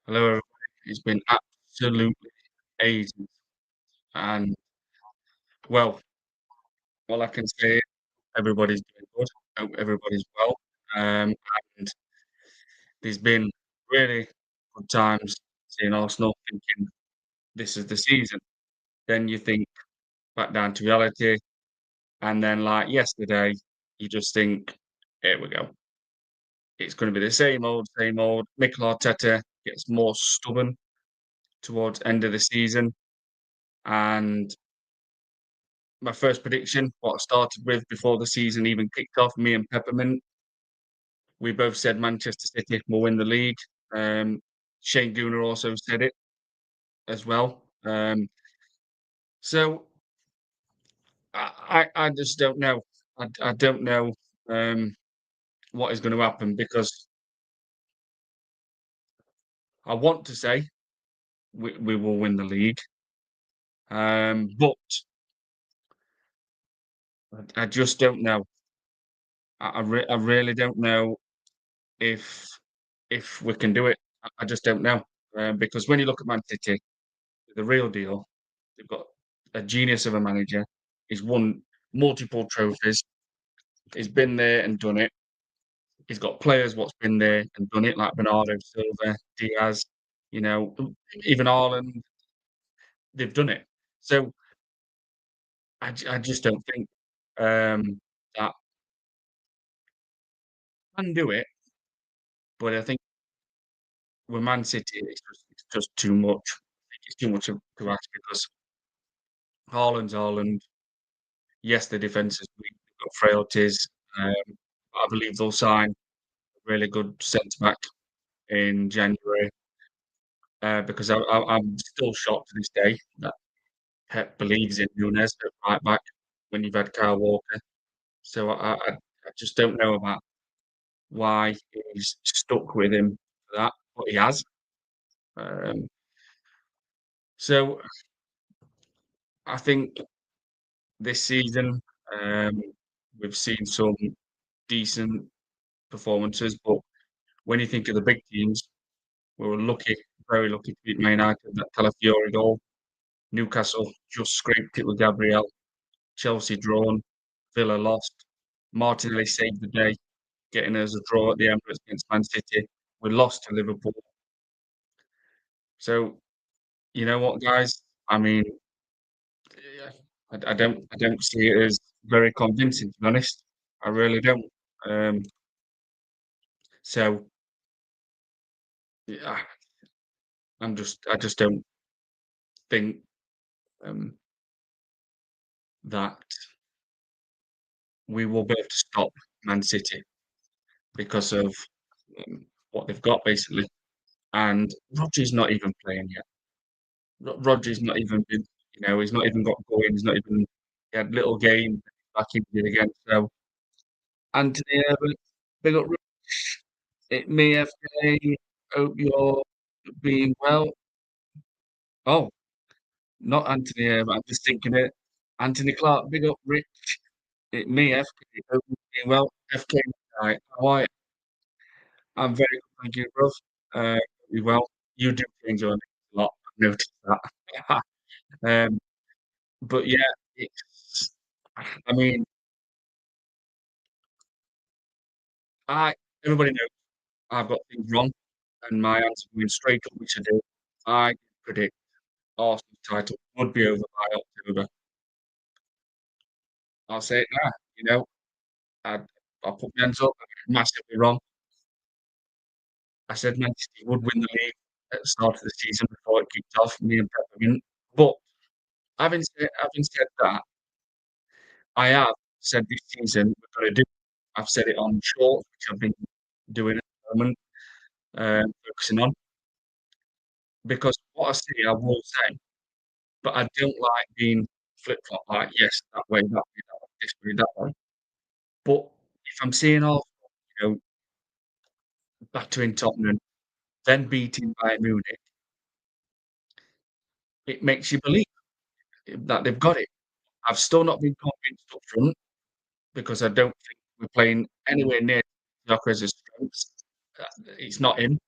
Hello, everybody. It's been absolutely ages, and well, all I can say is everybody's doing good. Hope everybody's well. And there's been really good times seeing Arsenal thinking this is the season. Then you think back down to reality, and then like yesterday, you just think, here we go. It's going to be the same old, same old. Mikel Arteta gets more stubborn towards end of the season, and my first prediction, what I started with before the season even kicked off, me and Peppermint, we both said Manchester City will win the league. Um, Shane Gooner also said it as well. So I just don't know. I don't know um, what is going to happen because I want to say we will win the league, but I just don't know. I really don't know if we can do it. I just don't know because when you look at Man City, the real deal. They've got a genius of a manager. He's won multiple trophies. He's been there and done it. He's got players what's been there and done it, like Bernardo Silva, Diaz, you know, even Haaland. They've done it. So I just don't think that can do it. But I think with Man City, it's just too much. I think it's too much to ask because Haaland's Haaland. Yes, the defense is weak. They've got frailties. Um, I believe they'll sign a really good centre back in January, because I'm still shocked to this day that Pep believes in Nunez at right back when you've had Kyle Walker. So I just don't know about why he's stuck with him for that, but he has. Um, so I think this season, um, we've seen some decent performances, but when you think of the big teams, we were lucky, very lucky to beat Man United, that Calafiori goal. Newcastle just scraped it with Gabriel. Chelsea drawn, Villa lost. Martinelli saved the day, getting us a draw at the Emirates against Man City. We lost to Liverpool. So, you know what, guys? I mean, yeah, I don't see it as very convincing, to be honest. I really don't. Um, so yeah, I just don't think um, that we will be able to stop Man City because of what they've got, basically. And Rodri's not even playing yet. Rodri's not even been, he's not even got going. He's not even he had little game back injured again. So Anthony Herbert, big up Rich. It me FK. Hope you're being well. Oh, not Anthony Herbert. I'm just thinking it. Anthony Clark, big up Rich. It me FK. Hope you're being well. FK, right? How are you? I'm very good, thank you, bro. You well? You do change your name a lot. I've noticed that. Um, but yeah, it's. I mean, I everybody knows I've got things wrong, and my answer going straight up, which I do. I predict Arsenal's title would be over by October. I'll say it now. You know, I I'll put my hands up. I'm massively wrong. I said Man City would win the league at the start of the season before it kicked off. Me and Peppermint. But having said that, I have said this season we're going to do. I've said it on shorts, which I've been doing at the moment, focusing on because what I see, I will say. But I don't like being flip-flop, like, yes, that way, that way, this way, that way. But if I'm seeing Arsenal, know, battering Tottenham, then beating Bayern Munich, it makes you believe that they've got it. I've still not been convinced up front because I don't think we're playing anywhere near Gyökeres' strengths. It's not him.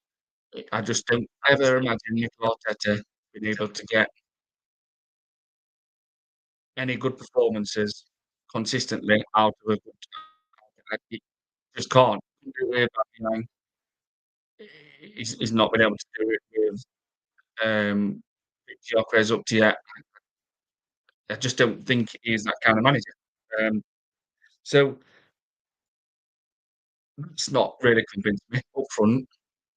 I just don't ever imagine Mikel Arteta being able to get any good performances consistently out of a good he just can't. Couldn't do it with Aubameyang. He's not been able to do it with, Gyökeres up to yet. I just don't think he's that kind of manager. Um, so it's not really convinced me up front,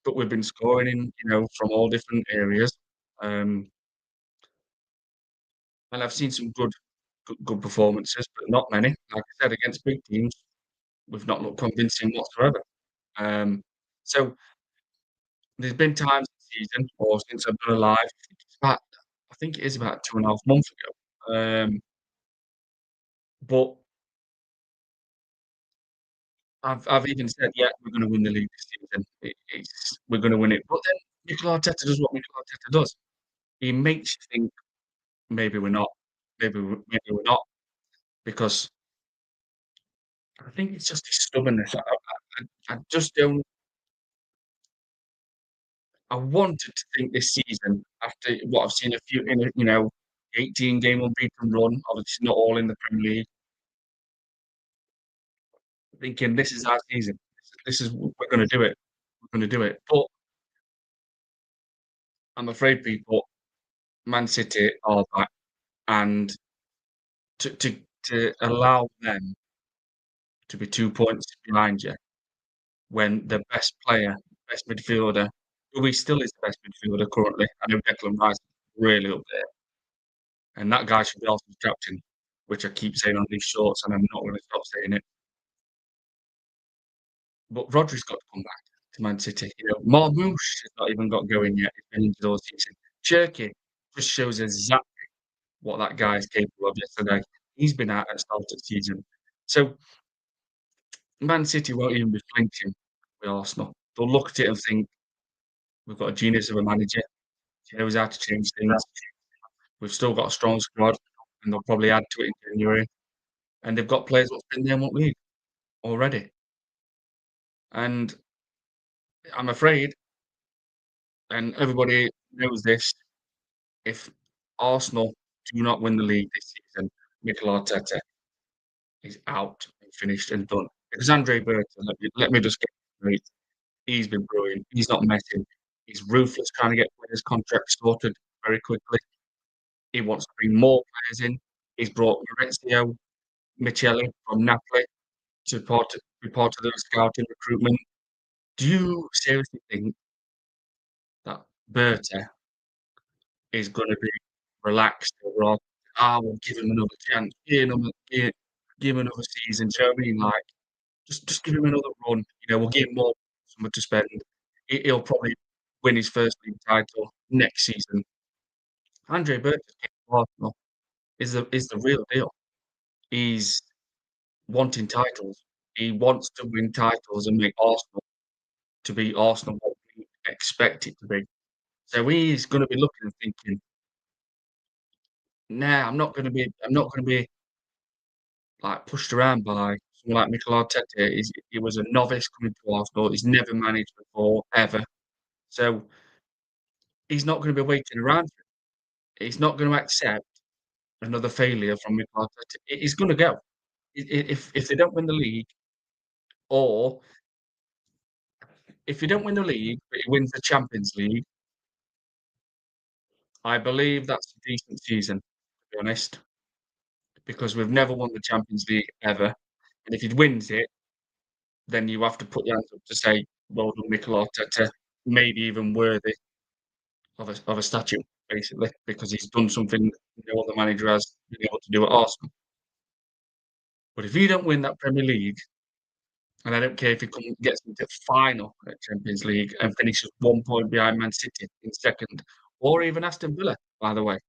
but we've been scoring from all different areas. Um, and I've seen some good performances, but not many. Like I said, against big teams, we've not looked convincing whatsoever. Um, so there's been times this season or since I've been alive, I think it is about 2.5 months ago. But I've even said, "Yeah, we're gonna win the league this season. We're gonna win it." But then Mikel Arteta does what Mikel Arteta does. He makes you think, "Maybe we're not. Maybe we're not," because I think it's just his stubbornness. I just don't I wanted to think this season, after what I've seen a few in a 18-game unbeaten run, obviously not all in the Premier League, thinking, "This is our season. This is we're gonna do it. We're gonna do it." But I'm afraid people, Man City are back, and to allow them to be 2 points behind you when the best player, best midfielder, who he still is the best midfielder currently, I know Declan Rice is really up there, and that guy should be Arsenal's captain, which I keep saying on these shorts, and I'm not gonna stop saying it. But Rodri's got to come back to Man City. Marmoush has not even got going yet. He's been injured all season. Cherki just shows exactly what that guy is capable of yesterday. He's been out at the start of the season. So Man City won't even be flinching with Arsenal. They'll look at it and think, "We've got a genius of a manager. He knows how to change things. We've still got a strong squad," and they'll probably add to it in January. And they've got players what's been there and won't leave already. And I'm afraid, and everybody knows this, if Arsenal do not win the league this season, Mikel Arteta is out and finished and done. Because Andre Berta, let me just get this straight. He's been brilliant. He's not messing. He's ruthless trying to get players' contracts sorted very quickly. He wants to bring more players in. He's brought Maurizio Micheli from Napoli be part of the scouting recruitment. Do you seriously think that Berta is gonna be relaxed or, we'll give him another chance, give him another season." Do you know what I mean? Like, just give him another run, we'll give him more summer to spend. He'll probably win his first league title next season. Andre Berta for Arsenal is the real deal. He's wanting titles. He wants to win titles and make Arsenal to be Arsenal what we expect it to be. So he's gonna be looking and thinking, "Nah, I'm not gonna be, like, pushed around by someone like Mikel Arteta." He was a novice coming to Arsenal. He's never managed before, ever. So he's not gonna be waiting around for it. He's not gonna accept another failure from Mikel Arteta. He's gonna go. If they don't win the league, or if he don't win the league, but he wins the Champions League, I believe that's a decent season, to be honest, because we've never won the Champions League ever, and if he wins it, then you have to put your hands up to say, "Well done, Mikel Arteta," maybe even worthy of a statue, basically, because he's done something no other manager has been able to do at Arsenal. But if you don't win that Premier League, and I don't care if he gets into final at Champions League and finishes 1 point behind Man City in second, or even Aston Villa, by the way,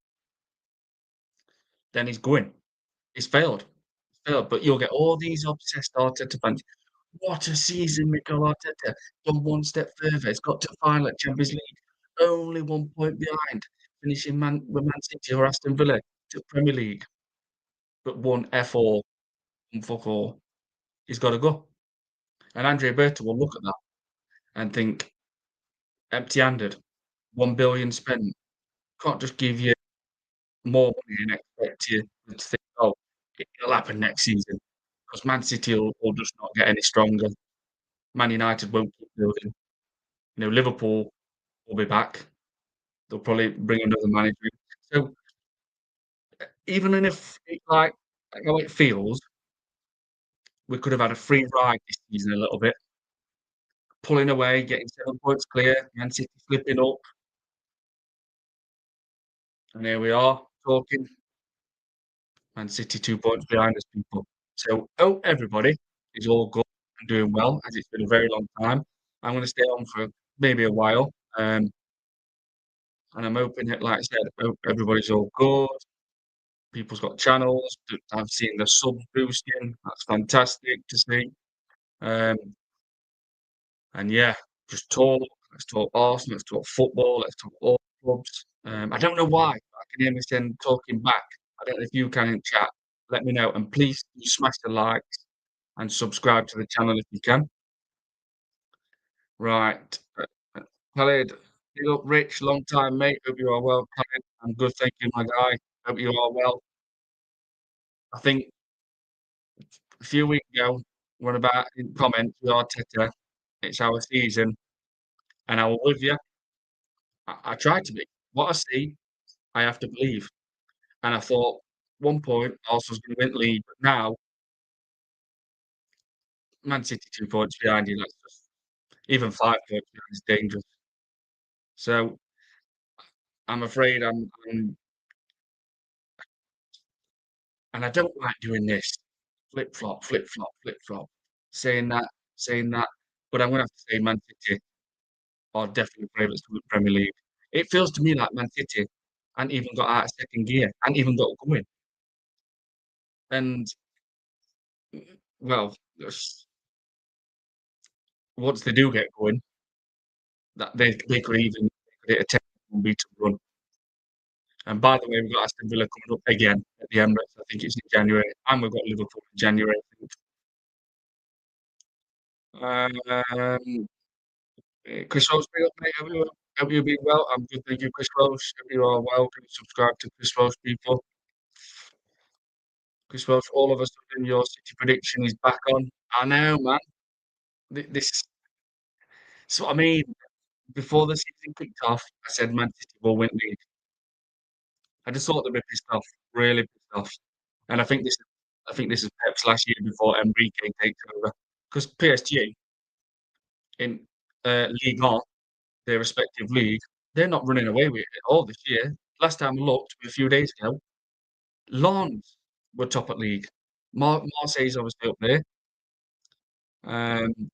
then he's going. He's failed. He's failed. But you'll get all these obsessed Arteta fans. "What a season, Mikel Arteta. Gone one step further. He's got to final at Champions League. Only 1 point behind, finishing with Man City or Aston Villa to Premier League, but won F all and fuck all. He's gotta go." And Andre Berta will look at that and think, empty-handed. 1 billion spent. Can't just give you more money and expect you to think, "Oh, it'll happen next season," 'cause Man City will just not get any stronger. Man United won't keep building. Liverpool will be back. They'll probably bring another manager in. So, even if it's like how it feels, we could have had a free ride this season a little bit, pulling away, getting 7 points clear, Man City slipping up, and here we are talking Man City 2 points behind us, people. So, hope everybody is all good and doing well, as it's been a very long time. I'm gonna stay on for maybe a while, and I'm hoping that, like I said, hope everybody's all good. People's got channels. I've seen the subs boosting. That's fantastic to see. Um, and yeah, just talk. Let's talk Arsenal. Let's talk football. Let's talk all clubs. I don't know why, but I can hear me saying talking back. I don't know if you can in chat. Let me know, and please do smash the likes and subscribe to the channel if you can. Right. Khalid, big up, Rich, long time mate. Hope you are well, Khalid. I'm good, thank you, my guy. Hope you are well. I think a few weeks ago, one about in comments with Arteta, it's our season, and I was with you. I tried to be. What I see, I have to believe. And I thought, one point, Arsenal's going to win the league, but now Man City 2 points behind you. That's just even 5 points behind is dangerous. So I'm afraid I'm, and I don't like doing this flip flop, flip flop, flip flop, saying that, saying that. But I'm going to have to say Man City are definitely favourites to win the Premier League. It feels to me like Man City hadn't even got out of second gear, hadn't even got going. And well, once they do get going, that they could even hit a 10 unbeaten run. And by the way, we've got Aston Villa coming up again at the Emirates. I think it's in January, and we've got Liverpool in January, I think. Chris Rose, big up, mate. Hope you've been well. I'm good, thank you, Chris Rose. Hope you are well. Can you subscribe to Chris Rose, people? Chris Rose, all of a sudden, your City prediction is back on. I know, man. This is what I mean. Before the season kicked off, I said Man City will win league. I just thought they'd be pissed off, really pissed off. And I think this is Pep's last year before Enrique takes over. Because PSG in Ligue 1, their respective league, they're not running away with it at all this year. Last time I looked, a few days ago, Lens were top at league. Marseille's obviously up there. Um,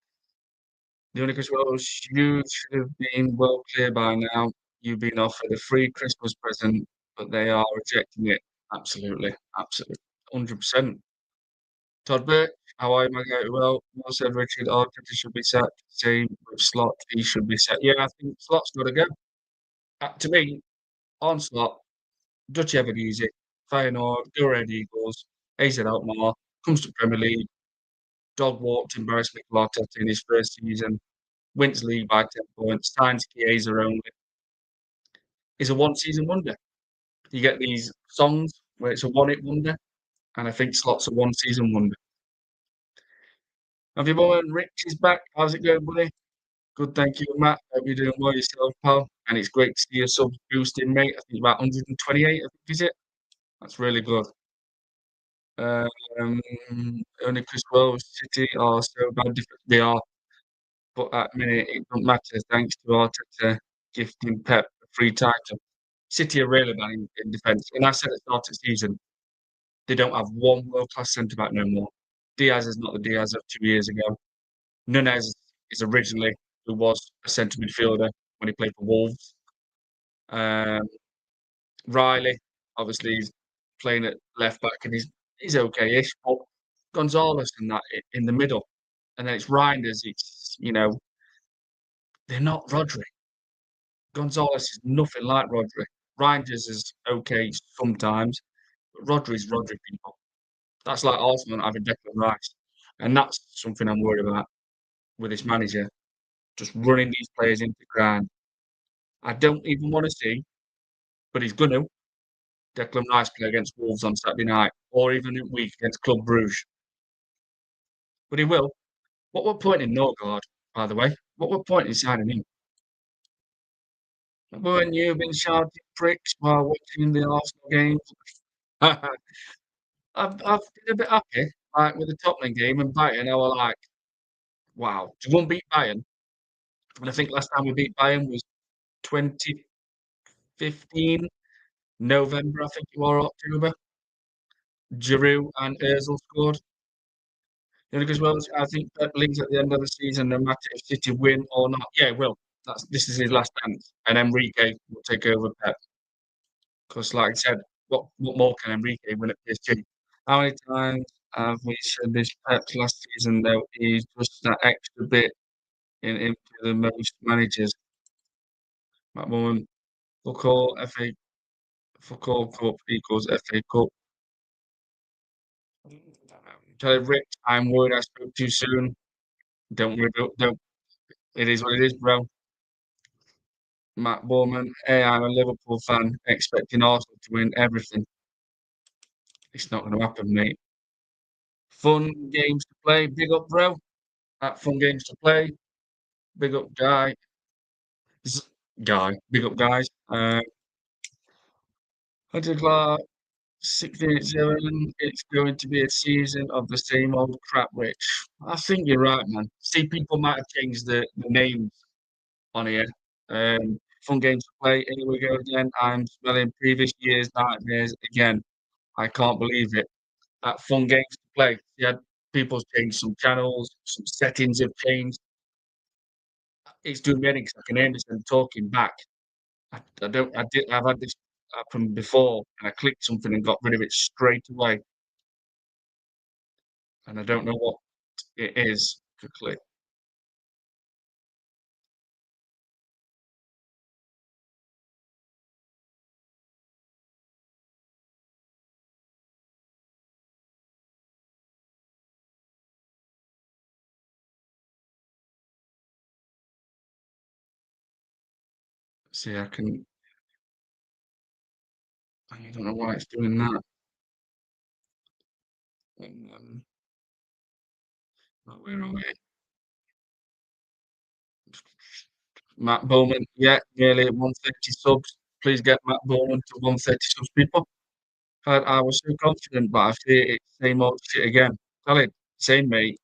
the only question was you should have been well clear by now. You've been offered a free Christmas present, but they are rejecting it. Absolutely, absolutely, 100%. Todd Burke, how are you, my guy? Well, Mo said Richard Arteta should be sacked. Same with Slot, he should be sacked. Yeah, I think Slot's got to go. To me, on Slot, Dutch Ebenezer, Feyenoord, Go Red Eagles, AZ Alkmaar, comes to Premier League, dog walked embarrassed Mikel Arteta in his first season, wins league by 10 points, signs Chiesa only, is a one-season wonder. You get these songs where it's a one-hit wonder, and I think Slot's a one-season wonder. Have you and Rich is back. How's it going, buddy? Good, thank you, Matt. Hope you're doing well yourself, pal. And it's great to see your subs boosting, mate. I think about 128, I think, is it? That's really good. Um, only Chris Wells, City are so bad. They are, but at the minute it doesn't matter. Thanks to Arteta gifting Pep a free title. City are really bad in defence. And I said at the start of the season, they don't have one world class centre back no more. Diaz is not the Diaz of 2 years ago. Nunez is originally who was a centre midfielder when he played for Wolves. Um, Riley, obviously, he's playing at left back and he's okay-ish, but Gonzalez and that in the middle, and then it's Reinders. They're not Rodri. Gonzalez is nothing like Rodri. Reinders is okay sometimes, but Rodri's Rodri, people. That's like Arsenal not having Declan Rice, and that's something I'm worried about with this manager, just running these players into the ground. I don't even wanna see, but he's gonna, Declan Rice play against Wolves on Saturday night or even midweek against Club Brugge. But he will. What we're point in Norgard, by the way? What we're point in signing him? Remember when you've been shouting pricks while watching the Arsenal games? I've been a bit happy, like, with the Tottenham game and Bayern, I were like, "Wow, to go and beat Bayern," and I think last time we beat Bayern was 2015, November, I think it were, October. Giroud and Özil scored. You know, because well, I think Pep believes at the end of the season, no matter if City win or not, yeah, he will. This is his last dance, and Enrique will take over Pep. 'Cause like I said, what more can Enrique win at PSG? How many times have we said this Pep's last season, though, is just that extra bit in into the most managers. McMullen, fuck all FA fuck all cup equals FA Cup. Tell Rich, I'm worried I spoke too soon. Don't worry, don't. It is what it is, bro. Matt Bowman, "Hey, I'm a Liverpool fan expecting Arsenal to win everything." It's not gonna happen, mate. Fun games to play. Big up, bro. At Fun Games to Play. Big up, Z Big up, guys. Hunter Clark, 16-7. It's going to be a season of the same old crap, Rich. I think you're right, man. See, people might have changed the names on here. Fun Games to Play. Here we go again. I'm smelling previous year's nightmares again. I can't believe it. At Fun Games to Play. Yeah, people's changed some channels, some settings have changed. It's doing me head in 'cause I can hear myself talking back. I don't I've had this happen before, and I clicked something and got rid of it straight away, and I don't know what it is to click. See, I don't know why it's doing that. Um, where are we? Matt Bowman, yeah, nearly 130 subs. Please get Matt Bowman to 130 subs, people. I was so confident, but I fear it's same old shit again. Tell it, same mate.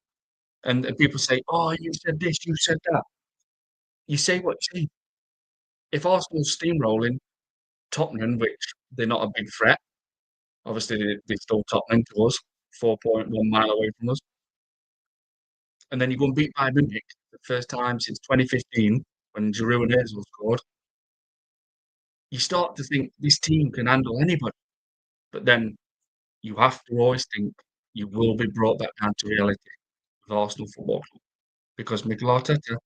And people say, "Oh, you said this, you said that." You say what you see. If Arsenal's steamrolling Tottenham, which they're not a big threat, obviously they're still Tottenham to us, 4.1 mile away from us, and then you go and beat Bayern Munich the first time since 2015 when Giroud and Özil scored, you start to think this team can handle anybody. But then you have to always think you will be brought back down to reality with Arsenal Football Club because Mikel Arteta,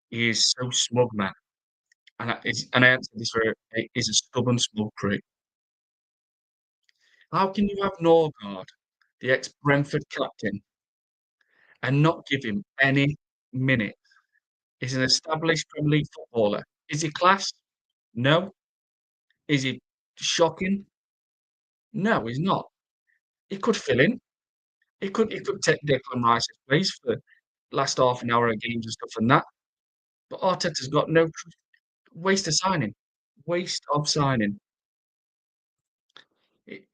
he is so smug, man. And I answer this for he's a stubborn, smug prick. How can you have Norgard, the ex-Brentford captain, and not give him any minute? He's an established Premier League footballer. Is he class? No. Is he shocking? No, he's not. He could fill in. He could take Declan Rice's place for last half an hour of games and stuff and that. But Arteta's got no waste of signing. Waste of signing. It,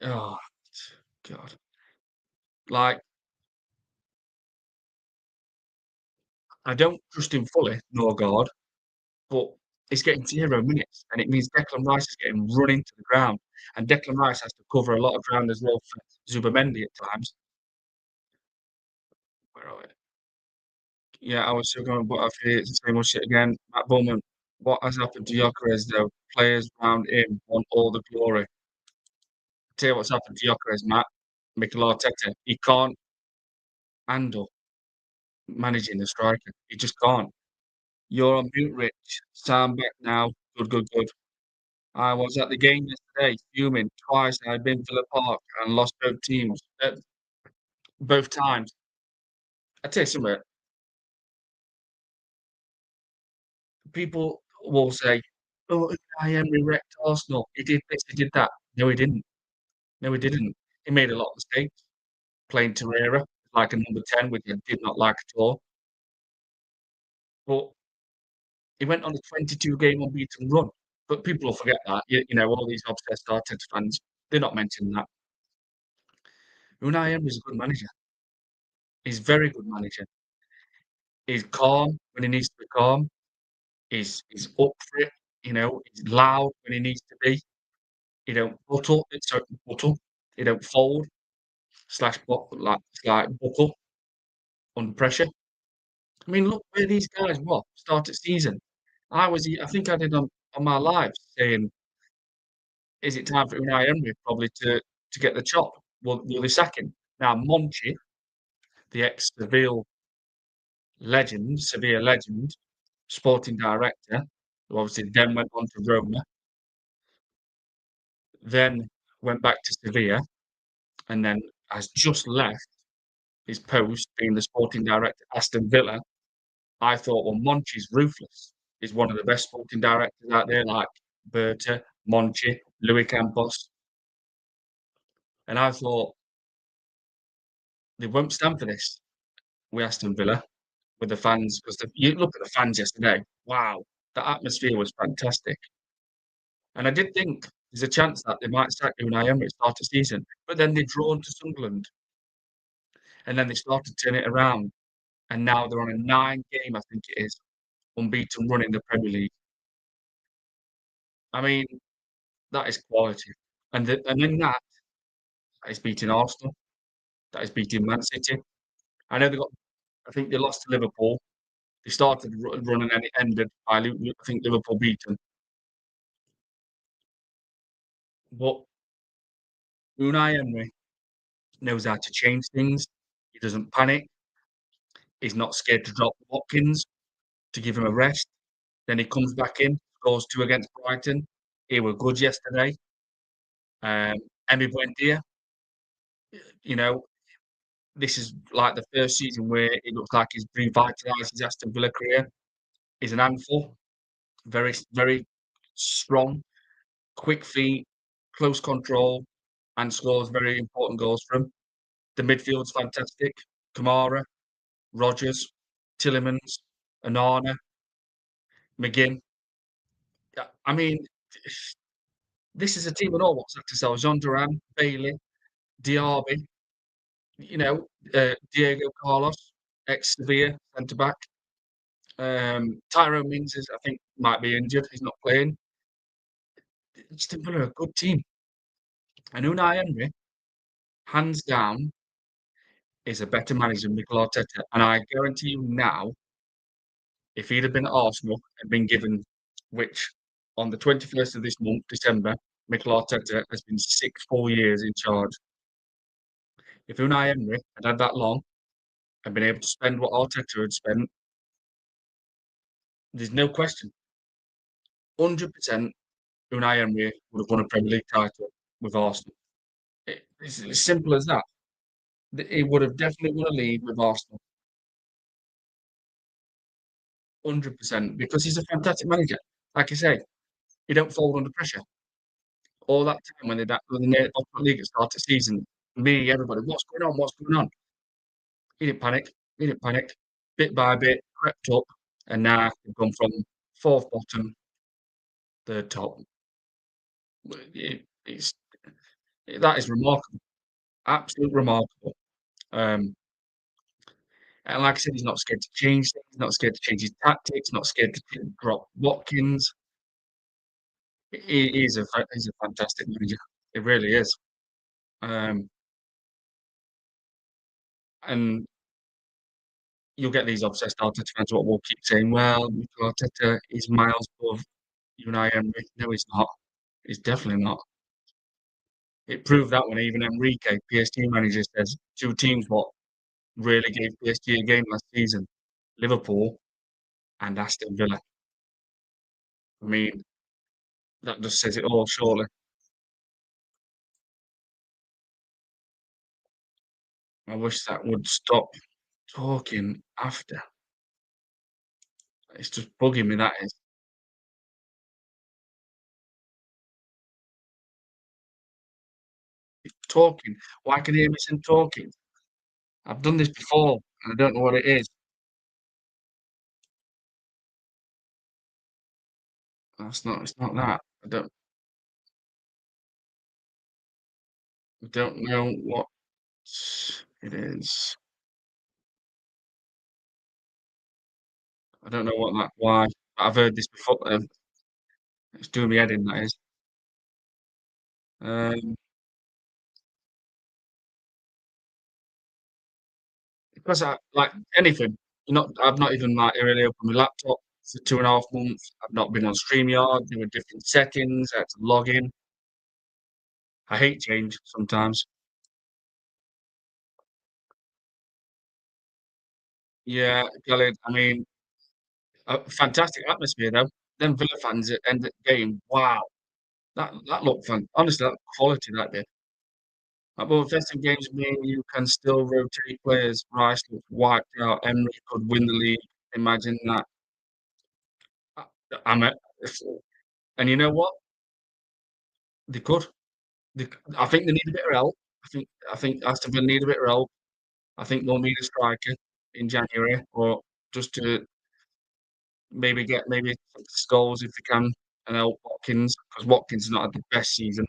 oh God. Like I don't trust him fully, nor God, but he's getting 0 minutes, and it means Declan Rice is getting run into the ground, and Declan Rice has to cover a lot of ground as well for Zubimendi at times. Where are we? Yeah, I was still going, but I fear it's the same old shit again. Matt Bowman, what has happened to Gyökeres though? Players around him want all the glory. Tell you what's happened to Gyökeres, Matt. Mikel Arteta, he can't handle managing the striker. He just can't. You're on mute, Rich. Sound back now. Good, good, good. I was at the game yesterday, fuming. Twice I've been Villa Park and lost both teams. Both times. I tell you something, people will say, "Oh, Unai Emery wrecked Arsenal. He did this, he did that." No, he didn't. No, he didn't. He made a lot of mistakes playing Torreira like a number 10, which I did not like at all. But he went on a 22-game unbeaten run. But people will forget that. All these obsessed Arteta fans, they're not mentioning that. Unai Emery is a good manager. He's a very good manager. He's calm when he needs to be calm. He's up for it. He's loud when he needs to be. He don't buckle. He don't fold slash buck like buckle under pressure. I mean, look where these guys were start of season. I think I did on my live saying, "Is it time for Unai Emery probably to get the chop? Will they sack him?" Now, Monchi, the Sevilla legend, sporting director, who obviously then went on to Roma, then went back to Sevilla, and then has just left his post being the sporting director at Aston Villa. I thought, well, Monchi's ruthless. He's one of the best sporting directors out there, like Berta, Monchi, Luis Campos. And I thought they won't stand for this. We Aston Villa with the fans because you look at the fans yesterday. Wow, the atmosphere was fantastic. And I did think there's a chance that they might sack Unai Emery at the start of season, but then they drawn to Sunderland, and then they started to turn it around, and now they're on a 9-game, I think it is, unbeaten run in the Premier League. I mean, that is quality. And in that is beating Arsenal, that is beating Man City. I know I think they lost to Liverpool. They started running and it ended by I think Liverpool beat them. But Unai Emery knows how to change things. He doesn't panic. He's not scared to drop Watkins to give him a rest. Then he comes back in, scores 2 against Brighton. He was good yesterday. Emi Buendia, you know, this is like the first season where it looks like he's revitalised his Aston Villa career. He's an handful, very, very strong, quick feet, close control, and scores very important goals for him. The midfield's fantastic. Kamara, Rodgers, Tielemans, Onana, McGinn. I mean, this is a team with all what's to sell. Jean Duran, Bailey, Diaby, Diego Carlos, ex-Sevilla centre back. Tyrone Mings I think, might be injured. He's not playing. Aston Villa are a good team. And Unai Emery, hands down, is a better manager than Mikel Arteta. And I guarantee you now, if he'd have been at Arsenal and been given, which on the 21st of this month, December, Mikel Arteta has been 6 full years in charge. If Unai Emery had that long and been able to spend what Arteta had spent, there's no question. 100% Unai Emery would have won a Premier League title with Arsenal. It's as simple as that. He would have definitely won a league with Arsenal. 100% because he's a fantastic manager. Like I say, he don't fold under pressure. All that time when they near bottom of the league at the start of the season, everybody, "What's going on? What's going on?" He didn't panic. He didn't panic. Bit by bit, crept up, and now they've gone from 4th bottom, 3rd top. It's that is remarkable. Absolutely remarkable. Um, and like I said, he's not scared to change things, not scared to change his tactics, not scared to drop Watkins. He's a fantastic manager. He really is. Um, and you'll get these obsessed Arteta fans what will keep saying, "Well, Mikel Arteta is miles above Unai Emery." No, he's not. He's definitely not. It proved that when even Enrique, PSG manager, says 2 teams what really gave PSG a game last season, Liverpool and Aston Villa. I mean, that just says it all, surely. I wish that would stop talking after. It's just bugging me, that is. talking. Why can you hear me talking? I've done this before, and I don't know what it is. It's not that. I don't know what it is. I don't know what that why. I've heard this before, it's doing me head in, that is. Um, because I like anything, I've not even, like, really opened my laptop for 2.5 months. I've not been on StreamYard, doing different settings, I had to log in. I hate change sometimes. Yeah, Khalid, I mean, a fantastic atmosphere though. Them Villa fans at end of the game, wow, that looked fun. Honestly, that quality that did. Like, well, first in games mean you can still rotate players. Rice looked wiped out. Emery could win the league. Imagine that. I I'm a and you know what? They could. I think they need a bit of help. I think Aston Villa need a bit of help. I think they'll need a striker in January or just to maybe 6 goals if they can and help Watkins because Watkins has not had the best season.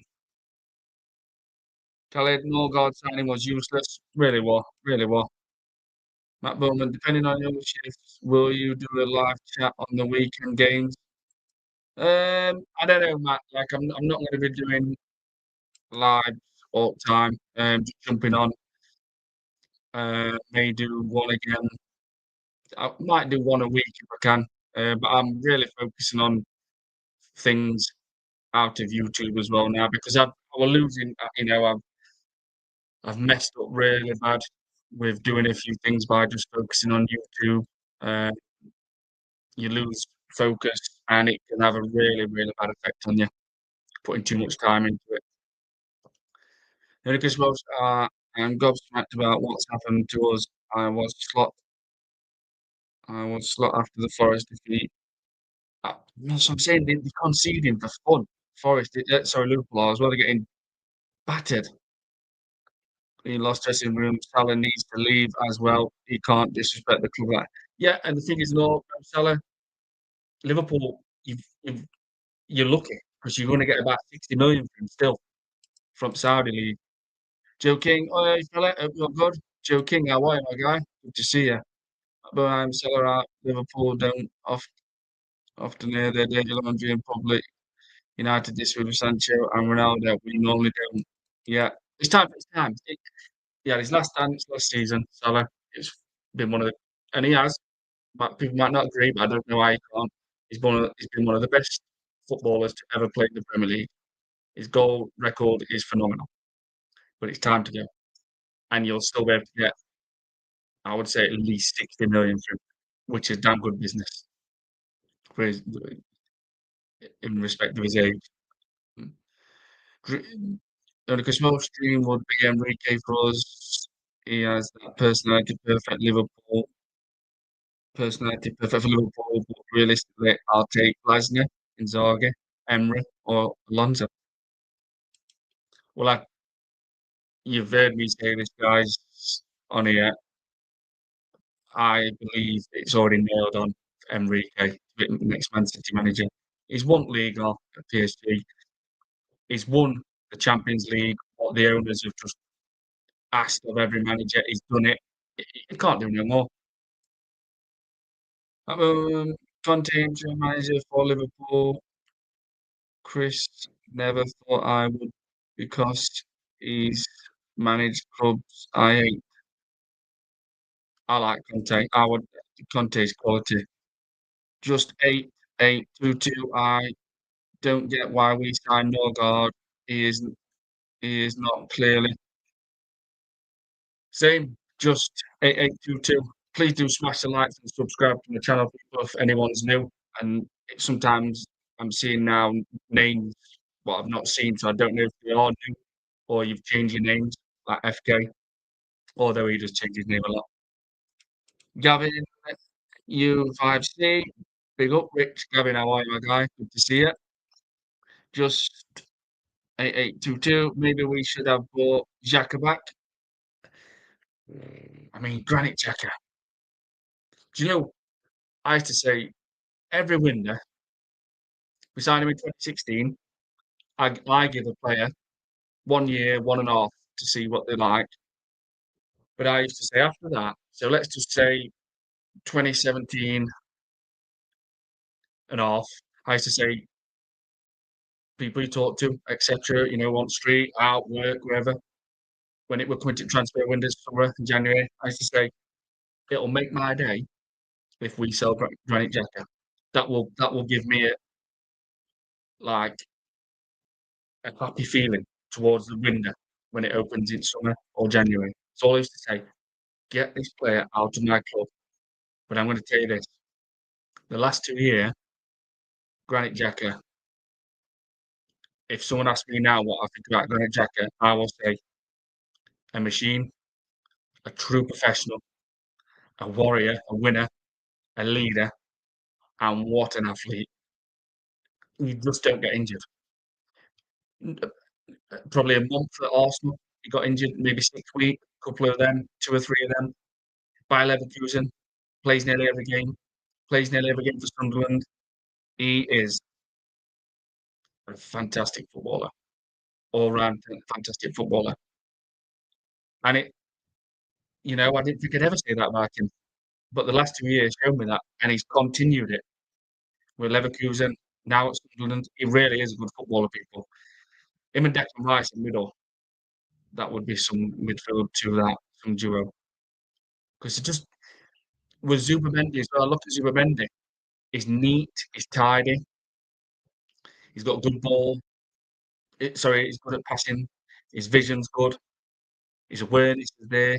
Khalid Norgard signing was useless. Really was, really was. Matt Bowman, depending on your shifts, will you do a live chat on the weekend games? I don't know, Matt. Like, I'm not going to be doing live all the time. Just jumping on. May do one again. I might do one a week if I can. But I'm really focusing on things out of YouTube as well now because we're losing. I've messed up really bad with doing a few things by just focusing on YouTube. Uh, you lose focus, and it can have a really, really bad effect on you, putting too much time into it. The only because was, I'm gobsmacked about what's happened to us. I was slot I was slot after the Forest defeat. That's what I'm saying, they're conceding for fun. Liverpool are as well, they're getting battered. He lost dressing room. Salah needs to leave as well. He can't disrespect the club like yeah, and the thing is, no, Salah, Liverpool, you're lucky because you're gonna get about 60 million for him still from Saudi league. Joe King, "Oh, hey fella, hope you're good." Joe King, "How are you, my guy? Good to see you." But I'm Salah out. Liverpool don't often hear their dirty laundry in public. United this with Sancho and Ronaldo. We normally don't. Yeah, it's time. Yeah, his last dance last season, Salah. It's been one of the, and he has. But people might not agree, but I don't know why he can't. He's been one of the best footballers to ever play in the Premier League. His goal record is phenomenal, but it's time to go. And you'll still be able to get, I would say, at least 60 million for him, which is damn good business for in respect of his age. Mm. The only small stream would be Enrique for us. He has that personality perfect for Liverpool, but realistically, I'll take Glasner, Inzaghi, Emery, or Alonso. Well, you've heard me say this, guys, on here. I believe it's already nailed on for Enrique to be the next Man City manager. He's won League at PSG. He's won the Champions League, what the owners have just asked of every manager. He's done it. He can't do no more. Conte interim manager for Liverpool. Chris never thought I would because he's managed clubs I hate. I like Conte. Conte's quality. Just 8-8-2-2. I don't get why we signed Norgard. He isn't. He is not clearly. Same. Just 8822. Please do smash the likes and subscribe to the channel if anyone's new. And sometimes I'm seeing now names what I've not seen, so I don't know if they are new or you've changed your names like FK, although he does change his name a lot. Gavin, U5C, big up, Rich. Gavin, how are you, my guy? Good to see you. Just 8822. Maybe we should have brought Xhaka back. I mean, Granit Xhaka. Do you know, I used to say every winter, we signed him in 2016. I give a player 1 year, 1.5 to see what they're like. But I used to say after that, so let's just say 2017 and off, I used to say people you talk to, etc., on street, out, work, wherever, when it were coming to transfer windows, summer in January, I used to say, it'll make my day if we sell Granit Xhaka. That will give me like a happy feeling towards the window when it opens in summer or January. So all I used to say, get this player out of my club. But I'm going to tell you this: the last 2 years, Granit Xhaka. If someone asks me now what I think about Granit Xhaka, I will say a machine, a true professional, a warrior, a winner, a leader, and what an athlete. You just don't get injured. Probably a month at Arsenal, he got injured, maybe 6 weeks, couple of them, 2 or 3 of them. Bayer Leverkusen, plays nearly every game, plays nearly every game for Sunderland. He is a fantastic footballer, all-round fantastic footballer. And I didn't think I'd ever say that about him, but the last 2 years showed me that, and he's continued it with Leverkusen, now at Sunderland. He really is a good footballer, people. Him and Declan Rice in middle, that would be some midfield to that, some duo. Because it just with Zubimendi as well, look at Zubimendi. He's neat, he's tidy, he's got a good ball. He's good at passing. His vision's good. His awareness is there.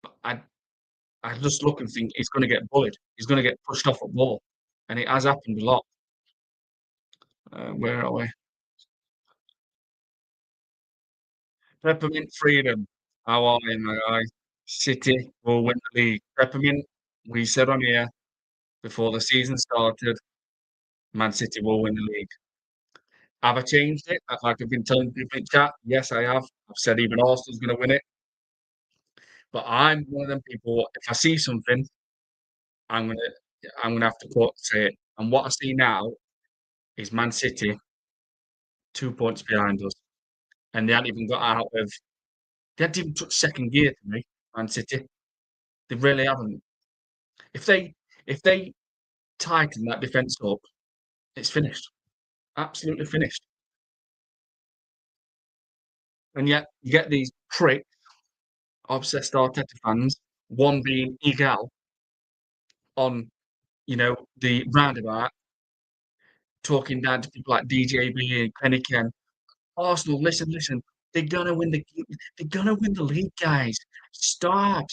But I just look and think he's gonna get bullied. He's gonna get pushed off at ball, and it has happened a lot. Where are we? Peppermint Freedom. How are you, my guy? City will win the league. Peppermint, we said on here before the season started, Man City will win the league. Have I changed it? Like I've been telling people in chat? Yes, I have. I've said even Arsenal's gonna win it. But I'm one of them people, if I see something, I'm gonna I'm gonna have to say it. And what I see now is Man City 2 points behind us, and they hadn't even got out of. They hadn't even touched second gear to me, Man City. They really haven't. If they if they tighten that defence up, it's finished. Absolutely finished. And yet you get these pricks, obsessed Arteta fans, one being Egal on, the roundabout, talking down to people like DJB and Kenny Ken. Arsenal, listen. They're gonna win the league, guys. Stop.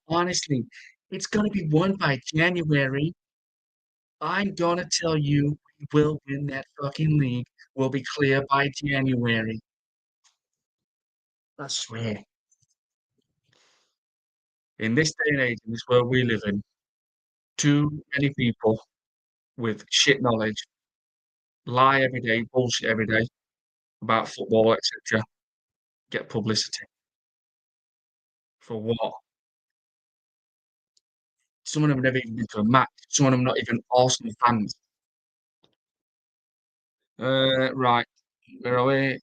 Honestly, it's gonna be won by January. I'm gonna tell you, we will win that fucking league. We'll be clear by January. I swear. In this day and age, in this world we live in, too many people with shit knowledge lie every day, bullshit every day about football, etc. Get publicity. For what? Some of them have never even been to a match. Some of them not even Arsenal fans. Right. Where are we?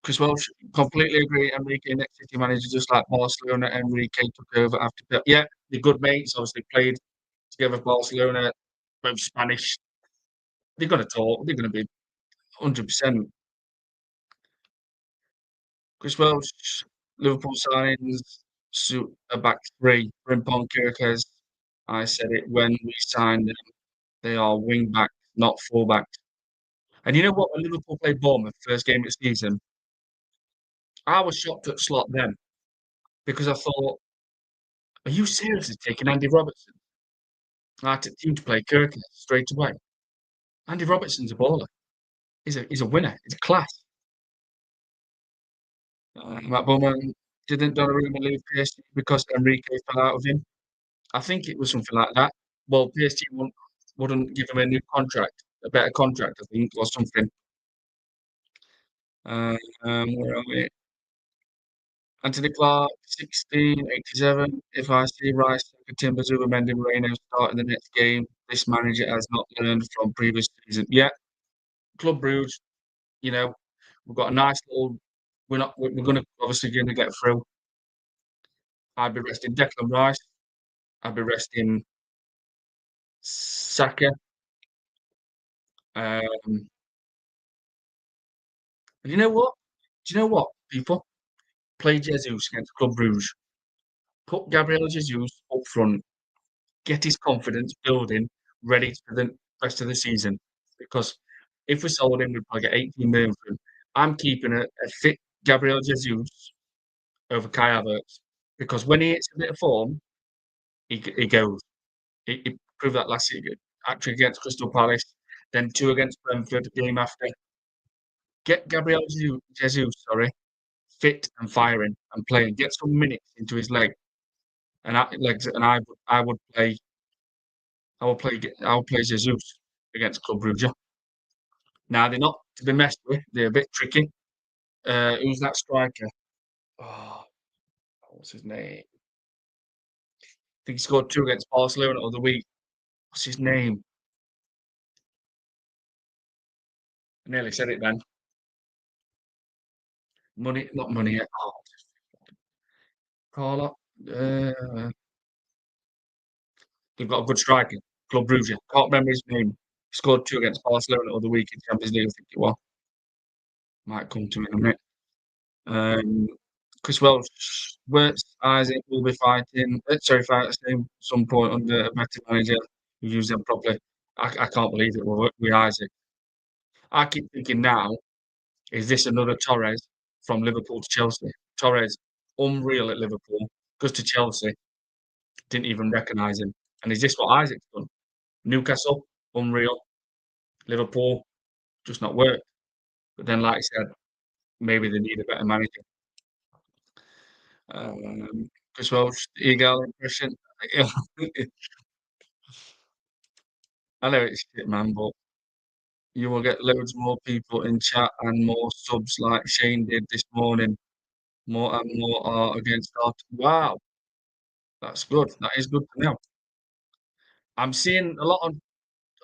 Chris Welsh, completely agree. Enrique, next City manager, just like Barcelona. Enrique took over after Pep. Yeah, they're good mates. Obviously, played together for Barcelona. Both Spanish. They're going to talk. They're going to be 100%. Chris Welsh, Liverpool signings, suit a back three. Frimpong, Kirkes. I said it when we signed them. They are wing backs, not full backs. And you know what? When Liverpool played Bournemouth first game of the season, I was shocked at slot then because I thought, are you seriously taking Andy Robertson? I took him to play Kirk straight away. Andy Robertson's a baller. He's a winner. He's a class. Matt Bowman didn't Donnarumma leave PSG because Enrique fell out of him. I think it was something like that. Well, PSG wouldn't give him a new contract, a better contract, I think, or something. Where are we? Anthony Clark, 16, 87. If I see Rice, Saka, Timber, Zubimendi, Moreno start in the next game, this manager has not learned from previous season. Yeah, Club Brugge, you know, we've got a nice little. We're gonna obviously gonna get through. I'd be resting Declan Rice. I'd be resting Saka. Um, and you know what? Do you know what, people? Play Jesus against Club Brugge. Put Gabriel Jesus up front. Get his confidence building, ready for the rest of the season. Because if we sold him, we'd probably get 18 million for him. I'm keeping a fit Gabriel Jesus over Kai Havertz because when he hits a bit of form, he goes. He proved that last season. Actually against Crystal Palace, then two against Brentford the game after. Get Gabriel Jesus, sorry, fit and firing and playing. Get some minutes into his legs, and I would play Jesus against Club Brugge. Now they're not to be messed with. They're a bit tricky. Who's that striker? Oh, what's his name? I think he scored two against Barcelona the other week. What's his name? I nearly said it then. Money, not money. Oh, Carlo. Uh, they've got a good striker. Club Brugge. Can't remember his name. He scored two against Barcelona the other week in Champions League. I think it was. Might come to me in a minute. Um, Chris Welsh, Wirtz, Isaac will be fighting. Fight the same some point under a better manager who used them properly. I can't believe it. With Isaac. I keep thinking now, is this another Torres from Liverpool to Chelsea? Torres, unreal at Liverpool, goes to Chelsea, didn't even recognise him. And is this what Isaac's done? Newcastle, unreal. Liverpool, just not worked. But then, like I said, maybe they need a better manager. Chris Welsh, Eagle impression. I know it's shit, man, but you will get loads more people in chat and more subs like Shane did this morning. More and more are against Arteta. Wow, that's good. That is good to know. I'm seeing a lot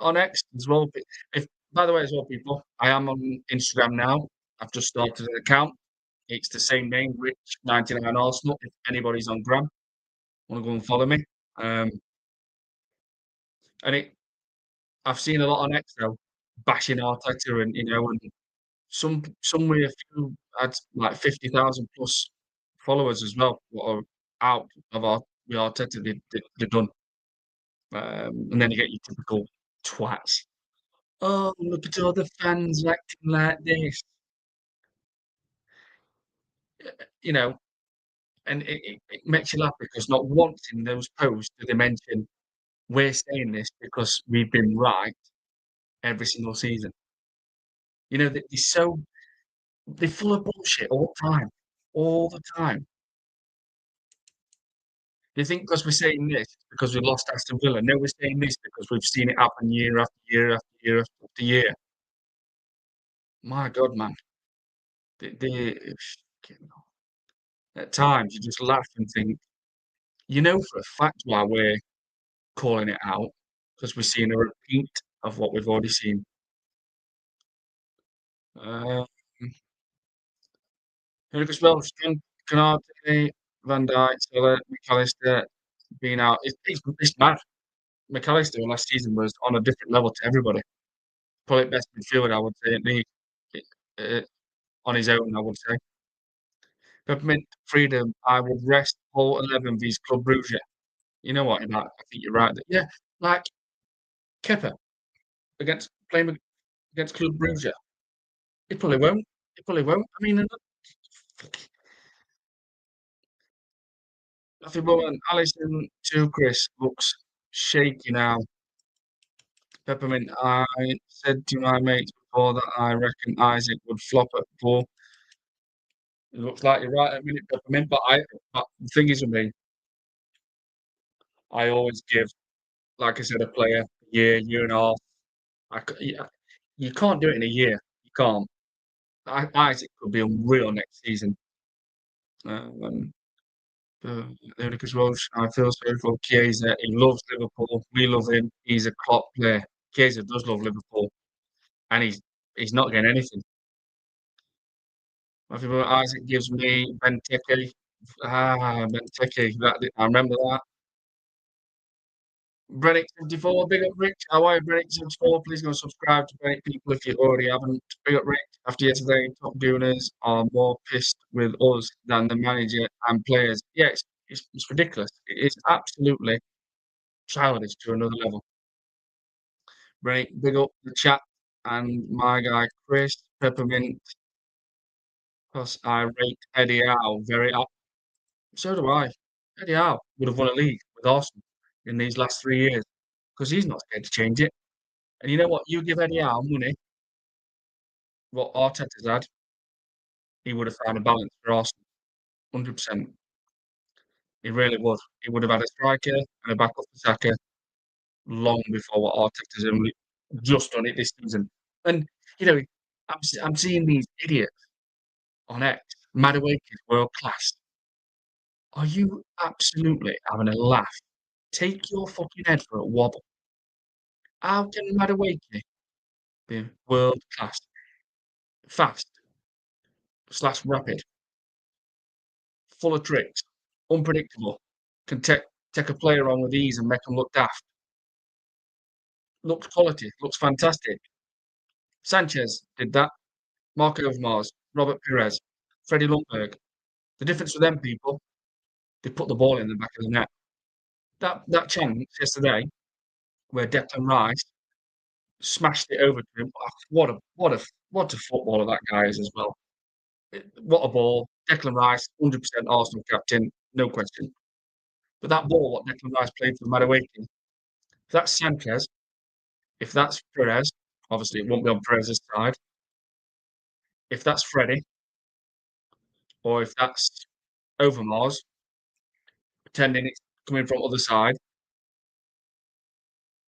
on X as well. If by the way, as well, people, I am on Instagram now. I've just started an account. It's the same name, Rich99 Arsenal. If anybody's on Gram, want to go and follow me. Um, and I've seen a lot on X though, bashing Arteta, and and some with a few had like 50,000 plus followers as well. What are out of our with Arteta, they've done. And then you get your typical twats. Oh, look at all the fans acting like this. You know, and it makes you laugh because not once in those posts do they mention we're saying this because we've been right every single season. They're full of bullshit all the time. They think because we're saying this because we lost Aston Villa. No, we're saying this because we've seen it happen year after year after year after year. My God, man, they at times you just laugh and think, you know, for a fact why we're calling it out because we're seeing a repeat of what we've already seen. Um, Lucas Welsh, Canate, Van Dijk, Salah, McAllister being out. It's mad. McAllister last season was on a different level to everybody. Probably best midfielder, I would say, in the uh, on his own, I would say. Peppermint Freedom, I would rest all 11 vs Club Brugge. You know what? I think you're right. Yeah, like Kepa playing against Club Brugge. He probably won't. He probably won't. I mean, nothing more than Allison to Chris looks shaky now. Peppermint, I said to my mates before that I reckon Isaac would flop at Bull. It looks like you're right at minute, Peppermint, but the thing is with me, I always give, like I said, a player a year, year and a half. Yeah, you can't do it in a year. You can't. Isaac could be unreal next season. Um, the only because Welsh, I feel sorry for Chiesa. He loves Liverpool. We love him. He's a Klopp player. Chiesa does love Liverpool, and he's not getting anything. I feel Isaac gives me Benteke. Benteke. I remember that. Brennick 74, big up Rich. How are you, Brennick 74? Please go and subscribe to Brennick people if you already haven't. Big up Rich. After yesterday, top doers are more pissed with us than the manager and players. Yeah, it's ridiculous. It is absolutely childish to another level. Brennick, big up the chat and my guy Chris Peppermint, because I rate Eddie Howe very up. So do I. Eddie Howe would have won a league with Arsenal in these last 3 years because he's not scared to change it. And you know what? You give Eddie Howe money, what Arteta's had, he would have found a balance for Arsenal, 100%. He really would. He would have had a striker and a backup for Saka long before what Arteta's only just done it this season. And, you know, I'm seeing these idiots on X, Madueke is world class. Are you absolutely having a laugh? Take your fucking head for a wobble. How can Madueke be world class? Fast slash rapid, full of tricks, unpredictable, can take a player on with ease and make them look daft. Looks quality, looks fantastic. Sanchez did that. Marco Overmars, Robert Pires, Freddie Lundberg. The difference with them people, they put the ball in the back of the net. That chance yesterday where Declan Rice smashed it over to him. What a footballer that guy is as well. What a ball. Declan Rice, 100% Arsenal captain, no question. But that ball, what Declan Rice played for Madueke, if that's Sanchez, if that's Perez, obviously it won't be on Perez's side. If that's Freddie, or if that's Overmars, pretending it's coming from other side,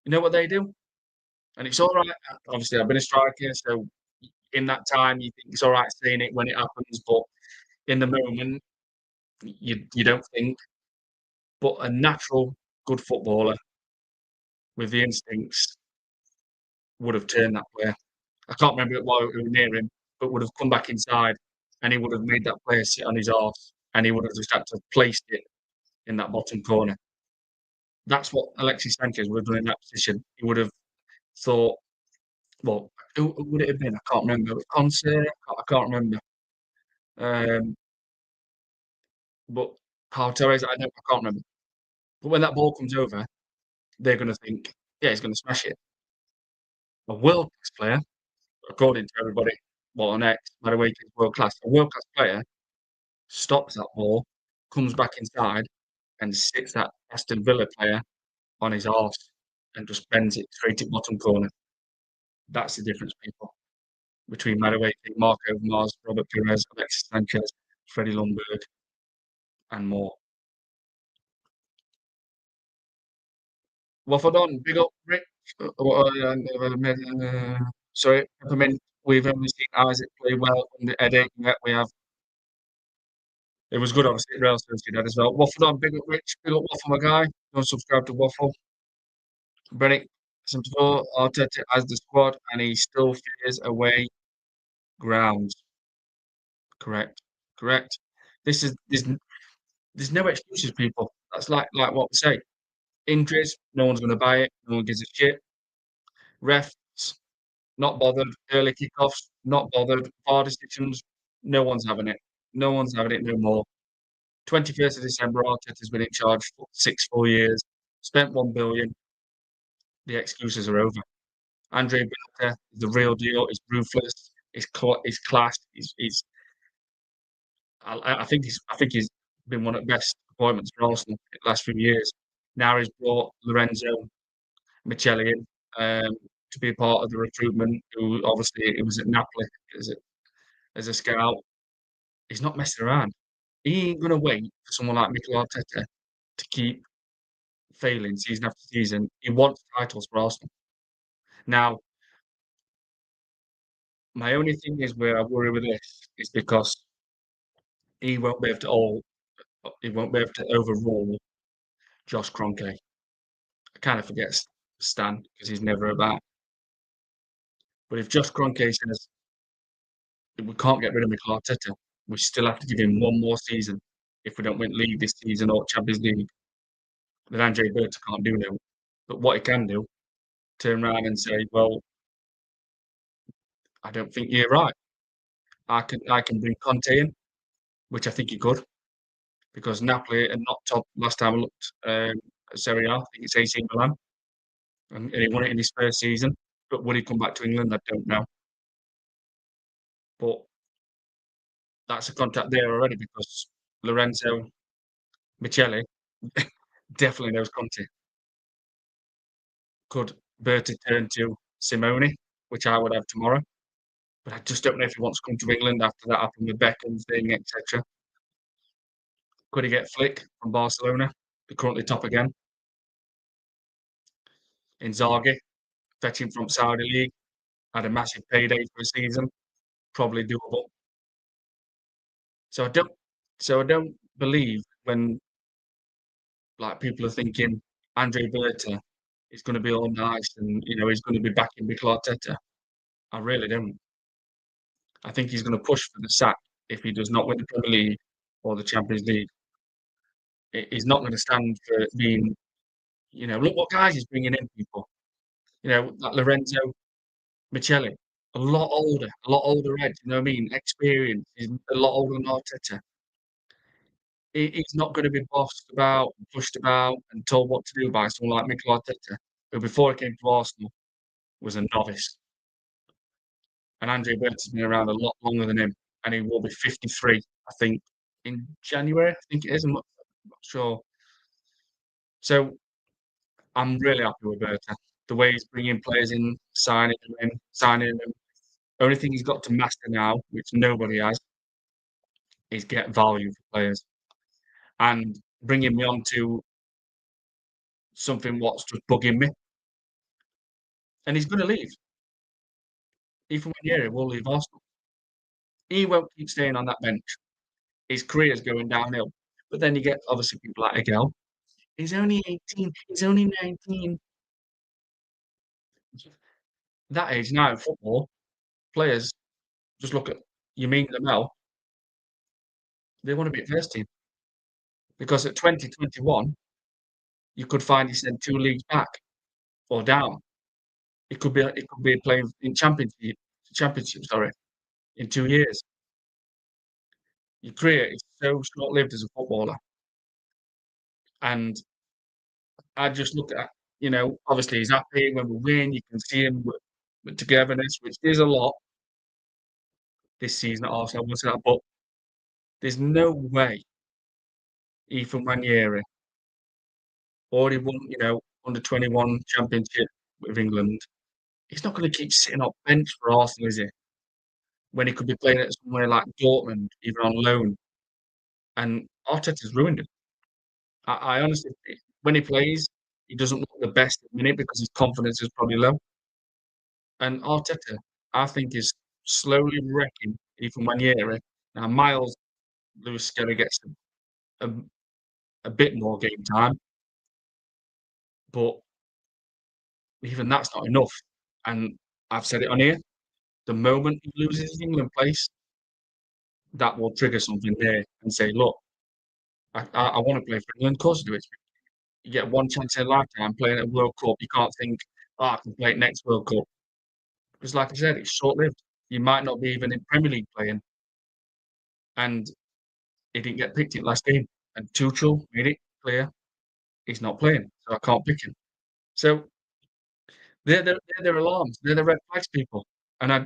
you know what they do? And it's all right. Obviously, I've been a striker, so in that time, you think it's all right saying it when it happens, but in the moment, you don't think. But a natural good footballer with the instincts would have turned that player. I can't remember why we were near him, but would have come back inside and he would have made that player sit on his arse and he would have just had to place it in that bottom corner. That's what Alexis Sanchez would have done in that position. He would have thought, well, who would it have been? I can't remember. Conte? I can't remember. Um, but Carl Torres, I can't remember. But when that ball comes over, they're going to think, yeah, he's going to smash it. A world class player, according to everybody, well, on X, by the way, he's world class. A world class player stops that ball, comes back inside, and sits that Aston Villa player on his arse and just bends it straight at bottom corner. That's the difference, people, between Madueke, Marco Mars, Robert Pires, Alexis Sanchez, Freddie Lundberg, and more. Waffled on, big up Rick. Sorry, Peppermint. We've only seen Isaac play well under Eddie. Yeah, we have. It was good, obviously, Real Sociedad as well. Waffled on, big up Rich, big up Waffle, my guy. Don't subscribe to Waffle. Brennick, 74, Arteta as the squad, and he still fears away grounds. Correct, correct. This is there's no excuses, people. That's like what we say. Injuries, no one's going to buy it. No one gives a shit. Refs, not bothered. Early kickoffs, not bothered. VAR decisions, no one's having it. No one's having it no more. 21st of December, Arteta's been in charge for 4 years. Spent 1 billion. The excuses are over. Andre Berta is the real deal. He's ruthless. He's class. I think he's been one of the best appointments for Arsenal in the last few years. Now he's brought Lorenzo Michelli in to be a part of the recruitment. Who obviously he was at Napoli as a scout. He's not messing around. He ain't gonna wait for someone like Mikel Arteta to keep failing season after season. He wants titles for Arsenal. Now, My only thing is where I worry with this is because he won't be able to all he won't be able to overrule Josh Kroenke. I kind of forget Stan because he's never about. But if Josh Kroenke says we can't get rid of Mikel Arteta, we still have to give him one more season if we don't win league this season or Champions League, then Andre Berta can't do no. But what he can do, turn around and say, well, I don't think you're right. I can bring Conte in, which I think he could, because Napoli are not top. Last time I looked at Serie A, I think it's AC Milan, and he won it in his first season. But would he come back to England? I don't know. But that's a contact there already because Lorenzo Michele definitely knows Conte. Could Bertie turn to Simone, which I would have tomorrow? But I just don't know if he wants to come to England after that happened with Beckham's thing, etc. Could he get Flick from Barcelona? They're currently top again. Inzaghi, fetching from Saudi League, had a massive payday for a season, probably doable. So I don't so I don't believe when like people are thinking Andre Berta is gonna be all nice and he's gonna be backing Mikel Arteta. I really don't. I think he's gonna push for the sack if he does not win the Premier League or the Champions League. He's not gonna stand for being, look what guys he's bringing in people. Like Lorenzo Michele, a lot older Ed, you know what I mean? Experience. He's a lot older than Arteta. He's not gonna be bossed about, and pushed about, and told what to do by someone like Mikel Arteta, who before he came to Arsenal was a novice. And Andre Berta's been around a lot longer than him, and he will be 53, I think, in January, I think it is. I'm not sure. So I'm really happy with Berta. The way he's bringing players in, signing them. Only thing he's got to master now, which nobody has, is get value for players and bringing me on to something what's just bugging me. And he's going to leave. Even when Emery will leave Arsenal. He won't keep staying on that bench. His career's going downhill. But then you get obviously people like Miguel. He's only 18. He's only 19. That age now in football, players just look at Yamin Lamel. They want to be at first team because at 2021 you could find he sent two leagues back or down. It could be playing in championship, sorry, in 2 years. Your career is so short lived as a footballer. And I just look at, obviously he's happy when we win. You can see him with togetherness, which is a lot this season at Arsenal. I will say that, but there's no way Ethan Ranieri already won, under 21 championship with England. He's not going to keep sitting on bench for Arsenal, is he? When he could be playing at somewhere like Dortmund, even on loan. And Arteta's ruined him. I honestly, when he plays, he doesn't look the best at the minute because his confidence is probably low. And Arteta, I think, is slowly wrecking even Ranieri. Now, Miles Lewis-Skelly gets a, a bit more game time, but even that's not enough. And I've said it on here. The moment he loses his England place, that will trigger something there and say, look, I want to play for England. Of course I do. You get one chance in a lifetime playing at a World Cup. You can't think, I can play next World Cup. Because like I said, it's short-lived. You might not be even in Premier League playing. And he didn't get picked in last game. And Tuchel made it clear he's not playing, so I can't pick him. So they're their alarms. They're the red flags, people. And I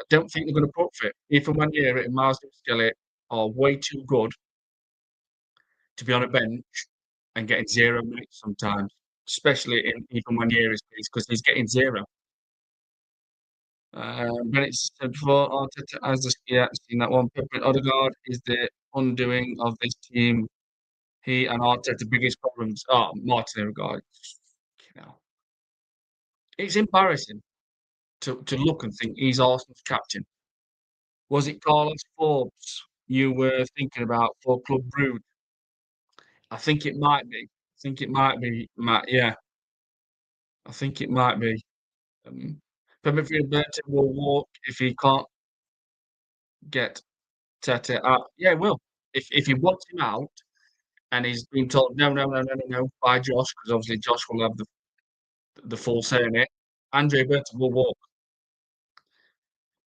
don't think they're going to put for it. Even when Emery and Miles Lewis-Skelly are way too good to be on a bench and getting 0 minutes sometimes, especially in even when Emery's place because he's getting zero. Bennett said before, Arteta has this, yeah, seen that one. Pep and Odegaard is the undoing of this team. He and Arteta biggest problems. Oh, Martin Odegaard. You know, it's embarrassing. to look and think he's Arsenal's captain. Was it Carlos Forbes you were thinking about for Club Brugge? I think it might be. I think it might be, Matt, yeah. I think it might be. From midfield, Berta will walk if he can't get Tete out. Yeah, he will. If he wants him out and he's been told, "No, no, no, no, no, no," by Josh, because obviously Josh will have the full say in it, Andre Berta will walk.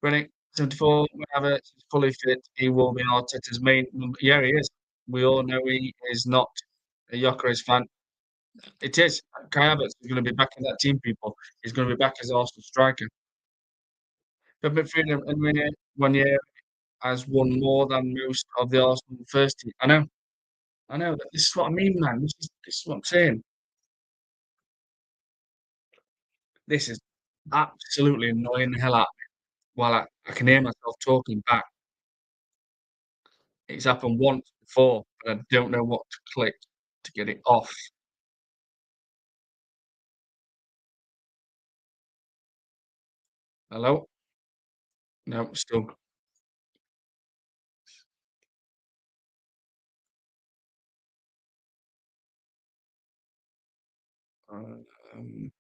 Running 74, whenever he's fully fit, he will be Arteta's main yeah, he is. We all know he is not a Gyökeres fan. It is. Kai Havertz is gonna be back in that team, people. He's gonna be back as Arsenal striker. But midfielder and Emery 1 year has won more than most of the Arsenal first team. I know. This is what I mean, man. This is what I'm saying. This is absolutely annoying the hell out of me while I can hear myself talking back. It's happened once before, but I don't know what to click to get it off. Hello? No, still um,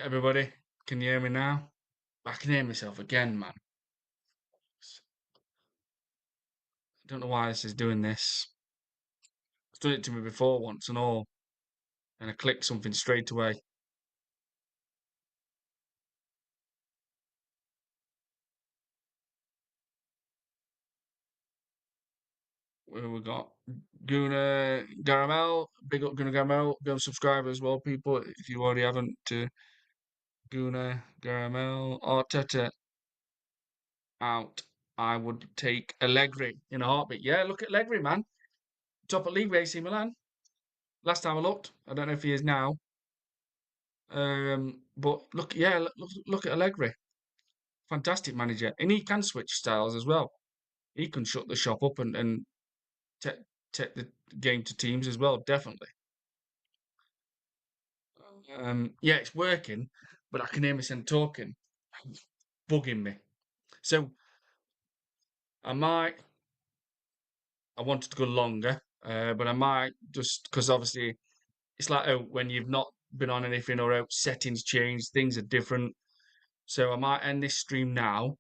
everybody, can you hear me now? I can hear myself again, man. I don't know why this is doing this. It's done it to me before once and all, and I clicked something straight away. Where we got Guna Garamel, big up Guna Garamel, go subscribe as well, people, if you already haven't. Guna Garamel, Arteta out. I would take Allegri in a heartbeat. Yeah, look at Allegri, man. Top of league, AC Milan. Last time I looked, I don't know if he is now. But look, yeah, look at Allegri. Fantastic manager, and he can switch styles as well. He can shut the shop up and take the game to teams as well. Definitely. Yeah, it's working, but I can hear myself talking, bugging me. So I might, I wanted to go longer, but I might just because obviously it's like oh, when you've not been on anything or out, settings change, things are different. So I might end this stream now.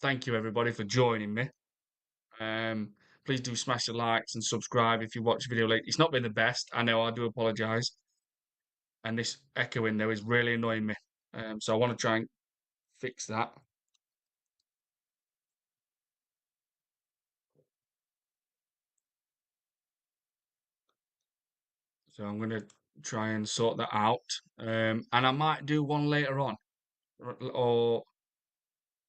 Thank you everybody for joining me. Um, please do smash the likes and subscribe if you watch the video late. It's not been the best. I know. I do apologise. And this echo in there is really annoying me. So I want to try and fix that. So I'm going to try and sort that out. And I might do one later on, or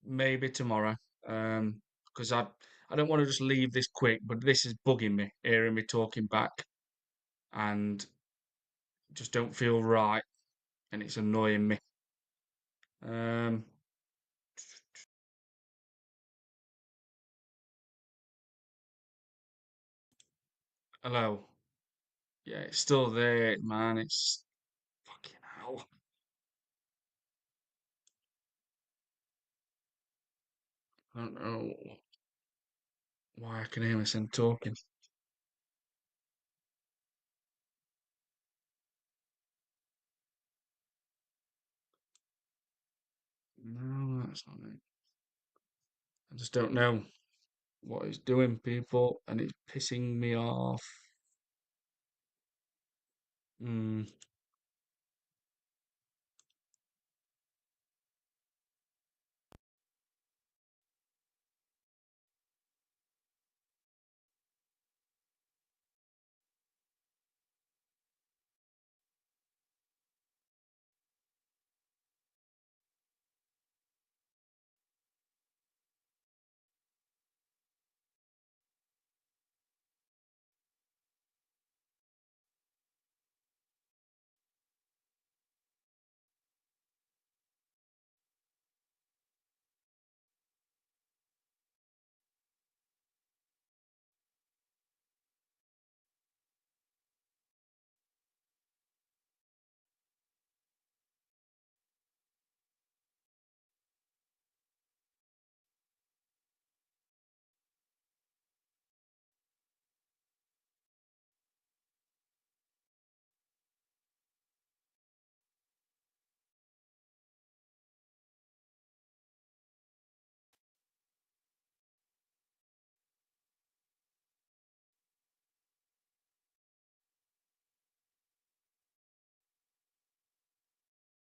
maybe tomorrow. Because I don't want to just leave this quick, but this is bugging me, hearing me talking back, and just don't feel right, and it's annoying me. Um, hello. Yeah, it's still there, man. It's fucking hell. I don't know why I can hear myself talking. No, that's not it. I just don't know what it's doing, people, and it's pissing me off. Hmm.